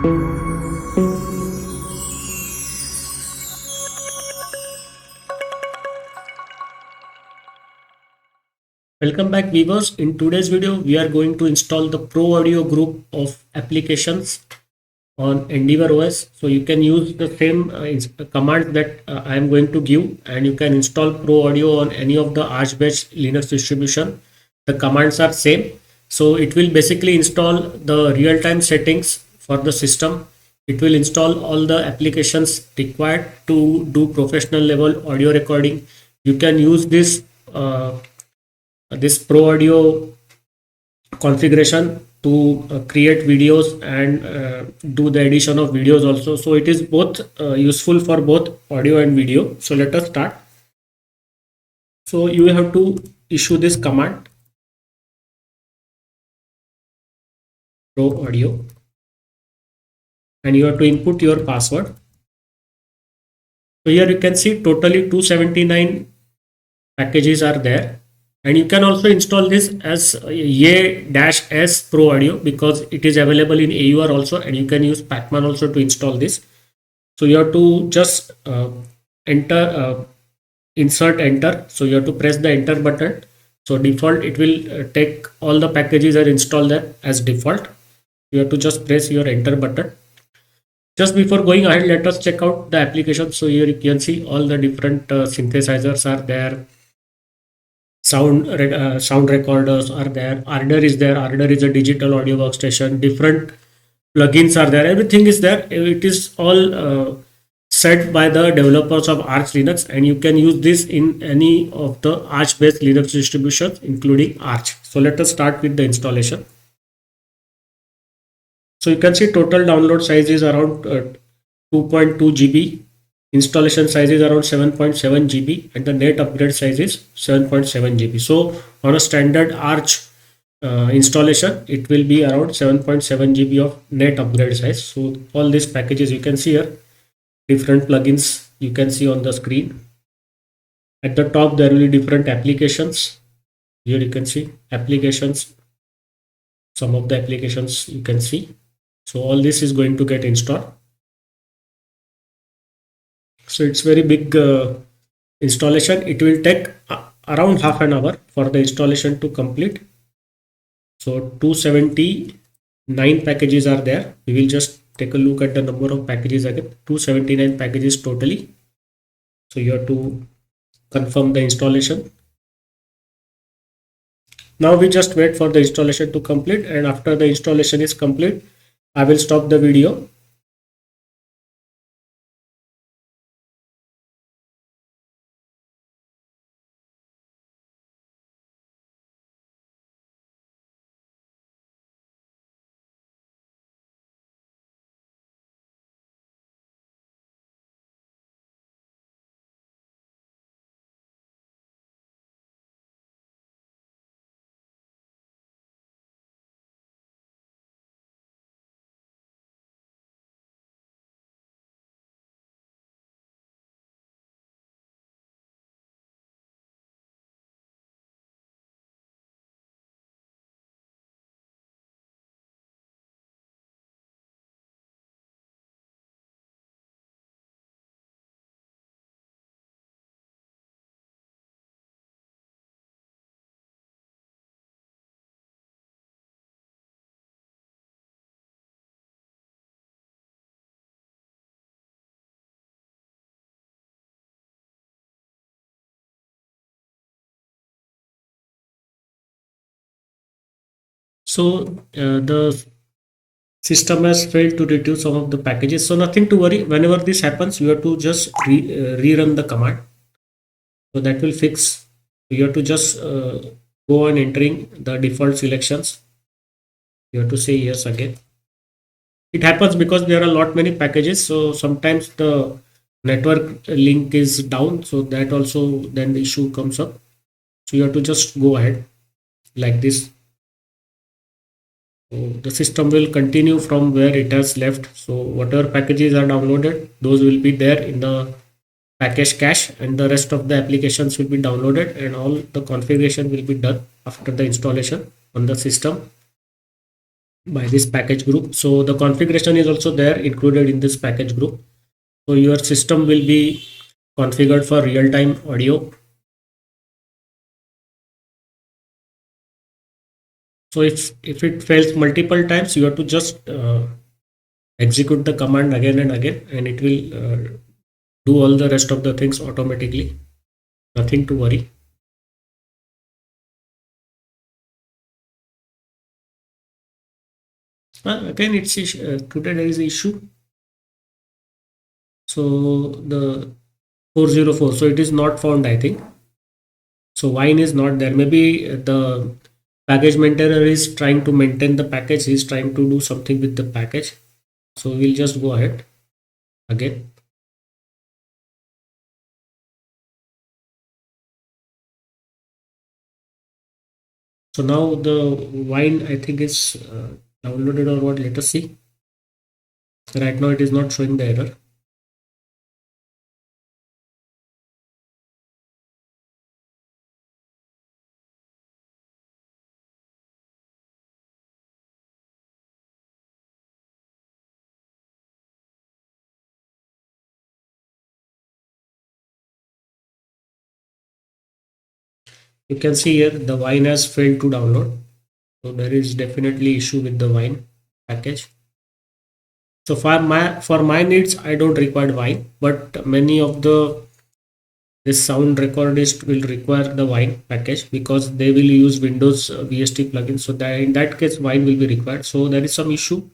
Welcome back viewers. In today's video, we are going to install the Pro Audio group of applications on EndeavourOS. So you can use the same command that I am going to give, and you can install Pro Audio on any of the Arch-based Linux distribution. The commands are same. So it will basically install the real-time settings for the system. It will install all the applications required to do professional level audio recording. You can use this Pro Audio configuration to create videos and do the edition of videos also. So it is both useful for both audio and video. So let us start. So you have to issue this command Pro Audio, and you have to input your password. So here you can see totally 279 packages are there. And you can also install this as EA-S Pro Audio because it is available in AUR also, and you can use Pacman also to install this. So you have to just insert enter. So you have to press the enter button. So default it will take all the packages are installed there as default. You have to just press your enter button. Just before going ahead, let us check out the application. So here you can see all the different synthesizers are there. Sound recorders are there. Ardour is there. Ardour is a digital audio workstation. Different plugins are there. Everything is there. It is all set by the developers of Arch Linux, and you can use this in any of the Arch based Linux distributions including Arch. So let us start with the installation. So you can see total download size is around 2.2 GB. Installation size is around 7.7 GB, and the net upgrade size is 7.7 GB. So on a standard Arch installation, it will be around 7.7 GB of net upgrade size. So all these packages you can see here, different plugins you can see on the screen. At the top there will be different applications. Here you can see applications, some of the applications you can see. So all this is going to get installed. So it's very big installation. It will take around half an hour for the installation to complete. So 279 packages are there. We will just take a look at the number of packages again. 279 packages totally. So you have to confirm the installation. Now we just wait for the installation to complete, and after the installation is complete, I will stop the video. So the system has failed to retrieve some of the packages. So nothing to worry. Whenever this happens, you have to just rerun the command. So that will fix. You have to just go on entering the default selections. You have to say yes again. It happens because there are a lot many packages. So sometimes the network link is down. So that also then the issue comes up. So you have to just go ahead like this. So the system will continue from where it has left. So whatever packages are downloaded, those will be there in the package cache, and the rest of the applications will be downloaded, and all the configuration will be done after the installation on the system. by this package group. So the configuration is also there included in this package group. So your system will be configured for real-time audio. So if it fails multiple times, you have to just execute the command again and again, and it will do all the rest of the things automatically. Nothing to worry. Again, it's today there is issue. So the 404. So it is not found, I think. So wine is not there. Maybe the package maintainer is trying to maintain the package. He's trying to do something with the package. So we'll just go ahead again. So now the wine, I think, is downloaded or what? Let us see. Right now it is not showing the error. You can see here the wine has failed to download. So there is definitely issue with the wine package. So for my needs, I don't require wine, but many of the this sound recordist will require the wine package because they will use Windows VST plugin. So that in that case, wine will be required. So there is some issue.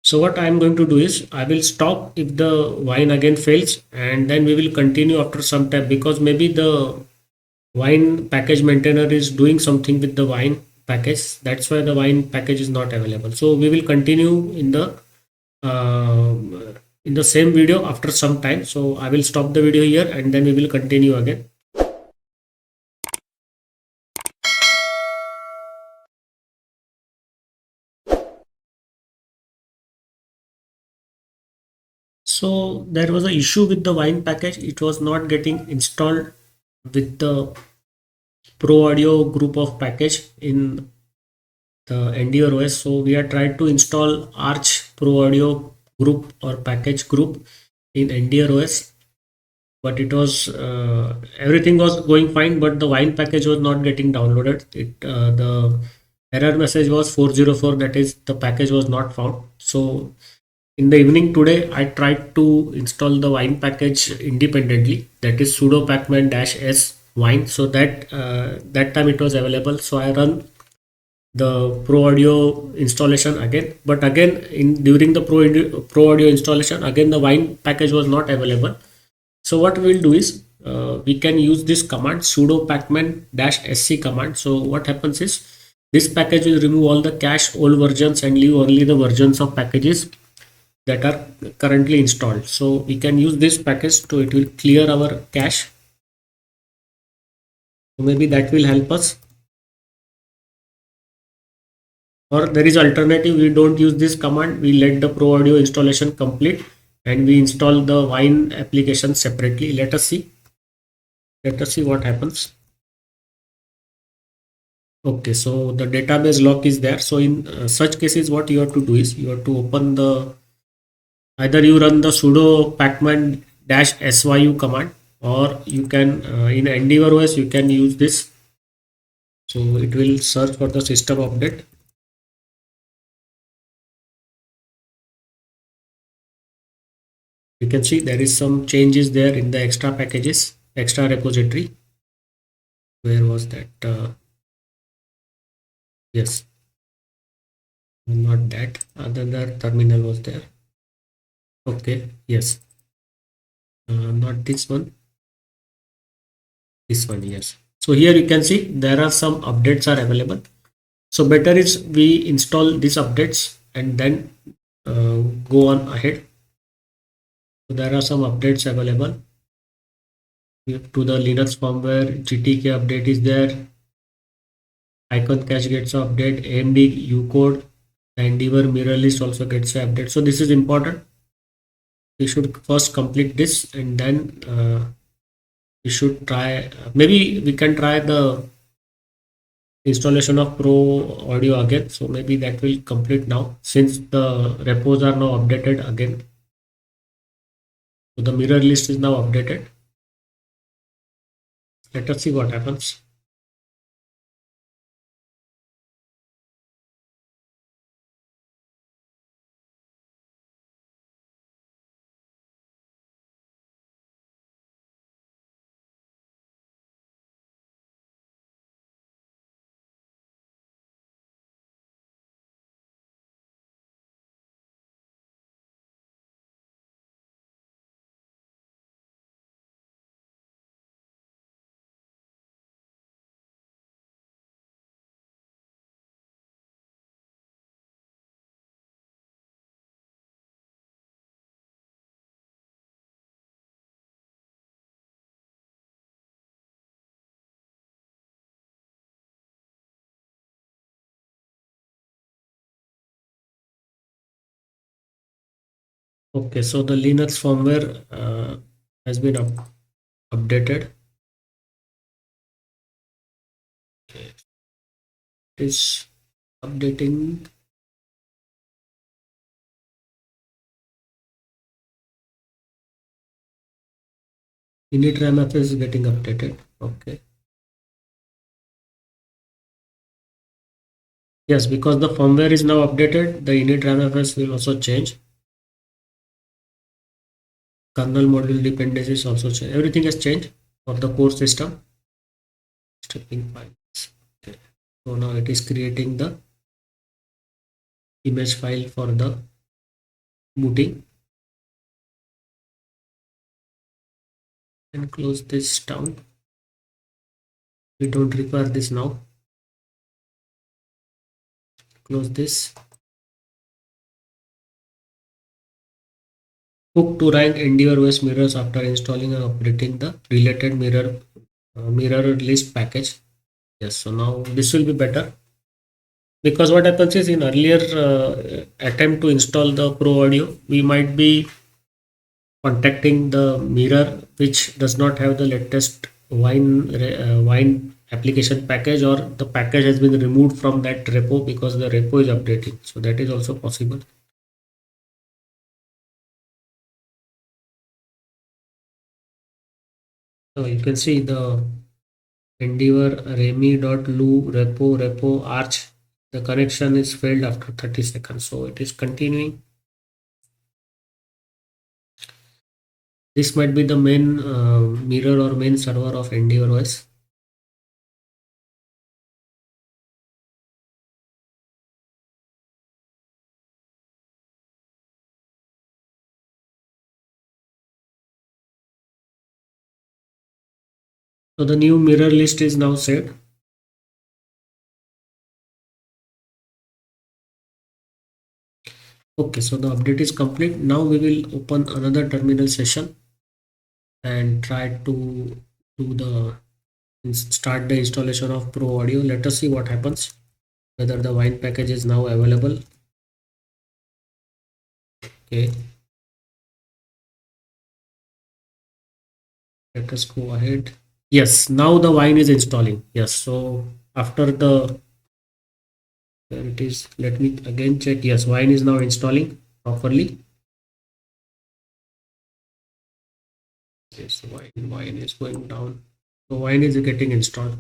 So what I am going to do is I will stop if the wine again fails, and then we will continue after some time because maybe the wine package maintainer is doing something with the wine package. That's why the wine package is not available. So we will continue uh, in the same video after some time. So I will stop the video here and then we will continue again. So there was an issue with the wine package. It was not getting installed with the Pro Audio group of package in the EndeavourOS. So we are trying to install Arch Pro Audio group or package group in EndeavourOS, but it was everything was going fine, but the wine package was not getting downloaded. The error message was 404, that is the package was not found. So in the evening today, I tried to install the wine package independently, that is sudo pacman -s wine. So that time it was available. So I run the Pro Audio installation again, but again in during the Pro Audio installation, again the wine package was not available. So what we'll do is we can use this command sudo pacman -sc command. So what happens is this package will remove all the cache old versions and leave only the versions of packages that are currently installed. So we can use this package to it will clear our cache. So maybe that will help us. Or there is alternative, we don't use this command, we let the Pro Audio installation complete and we install the wine application separately. Let us see what happens. Okay, so the database lock is there. So in such cases, what you have to do is you have to open the either you run the sudo pacman -syu command, or you can in EndeavourOS you can use this. So it will search for the system update. You can see there is some changes there in the extra packages, extra repository. Where was that? Yes, not that. Other terminal was there. Okay, yes, not this one. This one, yes. So here you can see there are some updates are available. So better is we install these updates and then go on ahead. So there are some updates available to the Linux firmware. GTK update is there. Icon cache gets an update. AMD Ucode, the Endeavour mirror list also gets an update. So this is important. We should first complete this and then we should try. Maybe we can try the installation of Pro Audio again. So maybe that will complete now since the repos are now updated again. So the mirror list is now updated. Let us see what happens. Okay, so the Linux firmware has been updated. It is updating. Init RAM is getting updated. Okay. Yes, because the firmware is now updated, the init RAM will also change. Kernel module dependencies also change. Everything has changed for the core system. Stripping files. Okay. So now it is creating the image file for the booting. And close this down. We don't require this now. Close this. Hook to rank EndeavourOS mirrors after installing and operating the related mirror list package. Yes, so now this will be better because what happens is in earlier attempt to install the Pro Audio, we might be contacting the mirror which does not have the latest wine application package, or the package has been removed from that repo because the repo is updating. So that is also possible. So you can see the Endeavor remi.lu repo arch. The connection is failed after 30 seconds. So it is continuing. This might be the main mirror or main server of EndeavourOS. So the new mirror list is now set. Okay, so the update is complete. Now we will open another terminal session and try to do the start the installation of Pro Audio. Let us see what happens, whether the wine package is now available. Okay, let us go ahead. Yes, now the wine is installing. Yes, so after the there it is. Let me again check. Yes, wine is now installing properly. Yes, wine is going down. So wine is getting installed.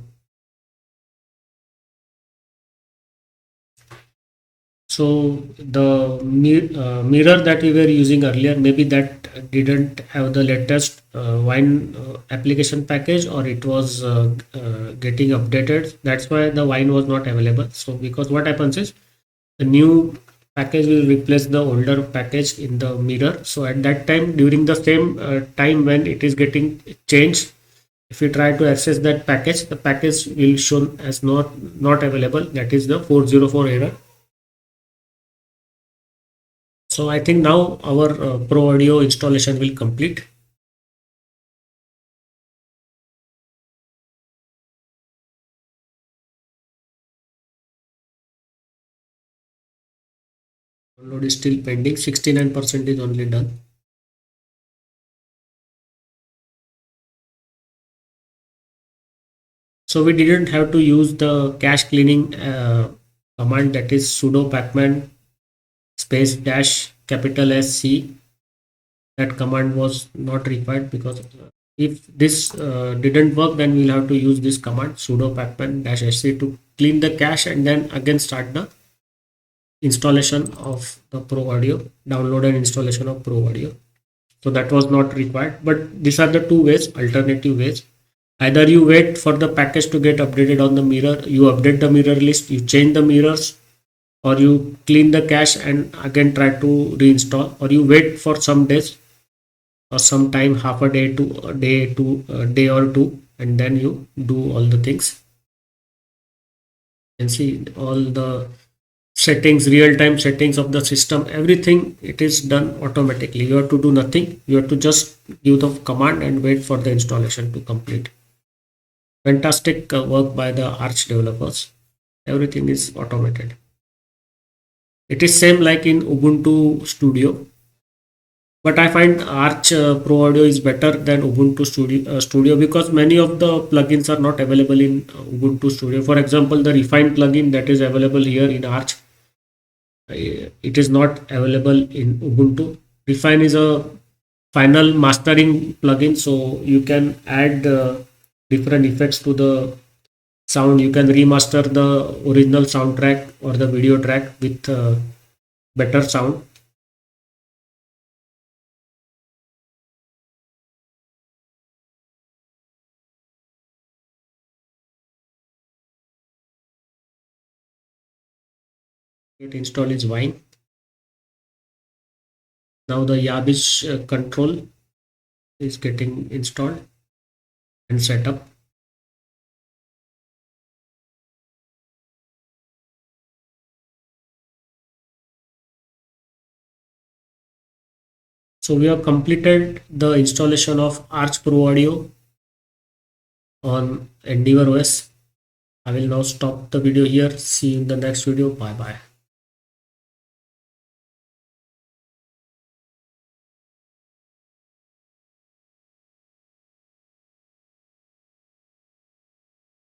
So the mirror that we were using earlier, maybe that didn't have the latest wine application package, or it was getting updated. That's why the wine was not available. So because what happens is the new package will replace the older package in the mirror. So at that time, during the same time when it is getting changed, if you try to access that package, the package will shown as not available. That is the 404 error. So I think now our Pro Audio installation will complete. Download is still pending. 69% is only done. So we didn't have to use the cache cleaning command, that is sudo pacman space dash capital SC. That command was not required, because if this didn't work, then we'll have to use this command sudo pacman dash SC to clean the cache and then again start the installation of the Pro Audio, download and installation of Pro Audio. So that was not required, but these are the two ways, alternative ways. Either you wait for the package to get updated on the mirror, you update the mirror list, you change the mirrors, or you clean the cache and again try to reinstall, or you wait for some days or some time, half a day to a day or two, and then you do all the things. And see all the settings, real-time settings of the system, everything, it is done automatically. You have to do nothing. You have to just give the command and wait for the installation to complete. Fantastic work by the Arch developers. Everything is automated. It is same like in Ubuntu Studio, but I find Arch Pro Audio is better than Ubuntu Studio, because many of the plugins are not available in Ubuntu Studio. For example, the Refine plugin that is available here in Arch, it is not available in Ubuntu. Refine is a final mastering plugin, so you can add different effects to the sound. You can remaster the original soundtrack or the video track with better sound. It install is Wine. Now the Yabish control is getting installed and set up. So we have completed the installation of Arch Pro Audio on EndeavourOS. I will now stop the video here. See you in the next video. Bye bye.